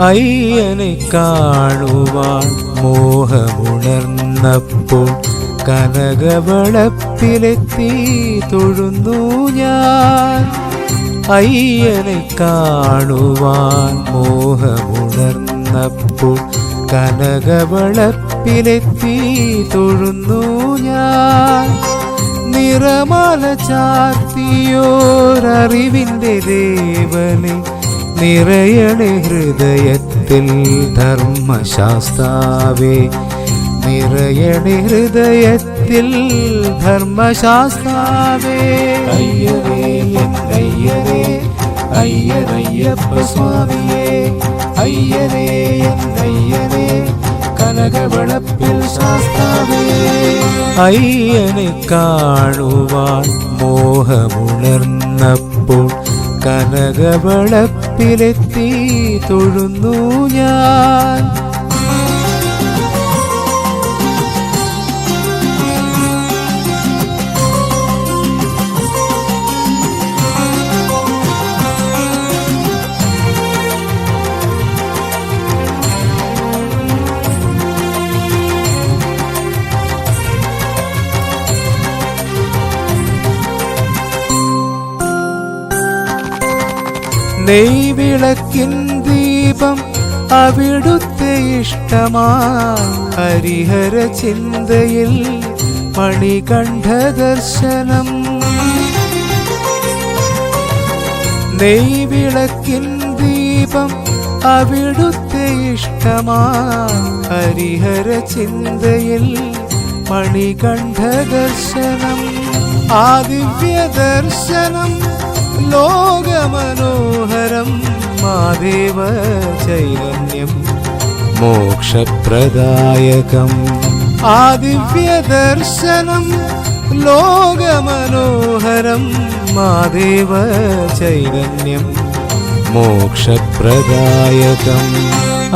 അയ്യനെ കാണുവാൻ മോഹമുണർന്നപ്പോൾ കനകവളപ്പിലെത്തി തൊഴുന്നു ഞാൻ. അയ്യനെ കാണുവാൻ മോഹമുണർന്നപ്പോൾ കനകവളപ്പിലെത്തി തൊഴുന്നു ഞാൻ. നിറമാല ചാർത്തിയോരറിവിൻ്റെ ദേവനെ നിറയണേ ഹൃദയത്തിൽ ധർമ്മശാസ്താവേ, നിറയണേ ഹൃദയത്തിൽ ധർമ്മശാസ്താവേ. അയ്യരേ എന്നയ്യരേ അയ്യരയ്യപ്പ സ്വാമിയേ, അയ്യരേ എന്നയ്യരേ കനകവളപ്പിൽ ശാസ്താവേ. അയ്യനെ കാണുവാൻ മോഹമുണർന്നപ്പോൾ കനകവളപ്പിലെത്തി തൊഴുന്നു ഞാൻ. നെയ്വിളക്കിൻ ദീപം അവിടുത്തെ ഇഷ്ടമായി, ഹരിഹര ചിന്തയിൽ മണികണ്ഠ ദർശനം. നെയ്വിളക്കിൻ ദീപം അവിടുത്തെ ഇഷ്ടമായി, ഹരിഹര ചിന്തയിൽ മണികണ്ഠ ദർശനം. ആ ദിവ്യ ദർശനം ലോകമനോഹരം, മാദേവ ചൈതന്യം മോക്ഷപ്രദായകം. ആ ദിവ്യ ദർശനം ലോകമനോഹരം, മാദേവ ചൈതന്യം മോക്ഷപ്രദായകം.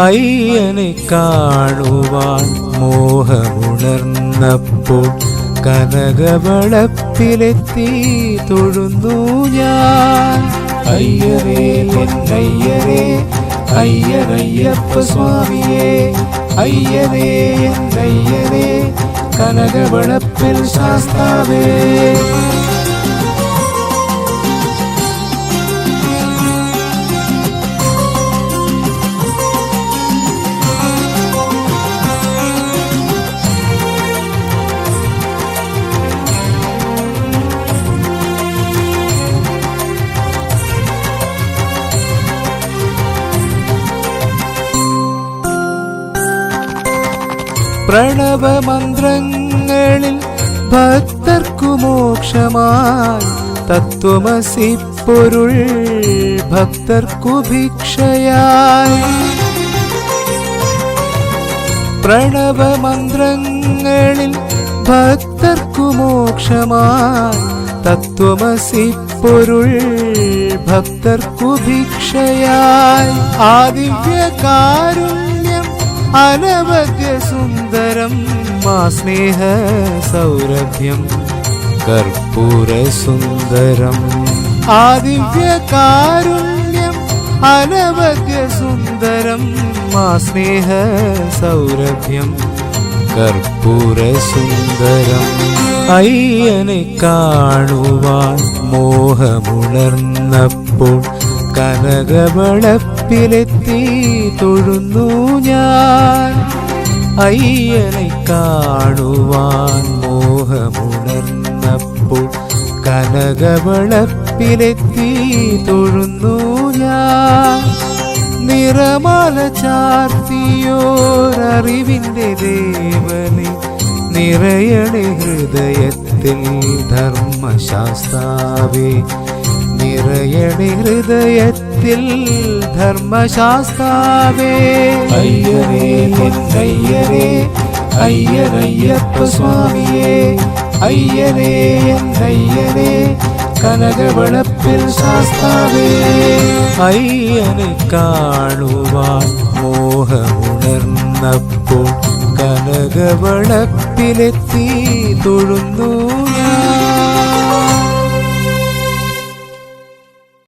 അയ്യനെ കാണുവാൻ മോഹമുണർന്നപ്പോൾ കനകവളപ്പിലെത്തി തൊഴുന്നു ഞാൻ. അയ്യരേ എന്നയ്യരേ അയ്യരയ്യപ്പ സ്വാമിയേ, അയ്യരേ എന്നയ്യരേ കനകവളപ്പിൽ ശാസ്താവേ. പ്രണവമന്ത്രങ്ങളിൽ ഭക്തർക്കു മോക്ഷമായി, തത്വമസി പൊരുൾ ഭക്തർക്കു ഭിക്ഷയായി. പ്രണവമന്ത്രങ്ങളിൽ ഭക്തർക്കു മോക്ഷമായി, തത്വമസി പൊരുൾ ഭക്തർക്കു ഭിക്ഷയായി. ആ ദിവ്യകാരുണ്യം അനവദ്യ സുന്ദരം, മാ സ്നേഹ സൗരഭ്യം കർപ്പൂര സുന്ദരം. ആ ദിവ്യകാരുണ്യം അനവദ്യ സുന്ദരം, മാ സ്നേഹ സൗരഭ്യം കർപ്പൂര സുന്ദരം. അയ്യനെ കാണുവാൻ മോഹമുണർന്നപ്പോൾ കനകവളപ്പിലെത്തി തൊഴുന്നു ഞാൻ. അയ്യനെ കാണുവാൻ മോഹമുണർന്നപ്പോൾ കനകവളപ്പിലെത്തി തൊഴുന്നു ഞാൻ. നിറമാല ചാർത്തിയോരറിവിൻ്റെ ദേവനെ നിറയണേ ഹൃദയത്തിൽ ധർമ്മശാസ്താവേ, നിറയണേ ഹൃദയത്തിൽ ധർമ്മശാസ്താവേ. അയ്യരേ എന്നയ്യരേ അയ്യരയ്യപ്പ സ്വാമിയേ, അയ്യരേ എന്നയ്യരേ കനകവളപ്പിൽ ശാസ്താവേ. അയ്യനെ കാണുവാൻ മോഹമുണർന്നപ്പോൾ കനകവളപ്പിലെത്തി തൊഴുന്നു ഞാൻ.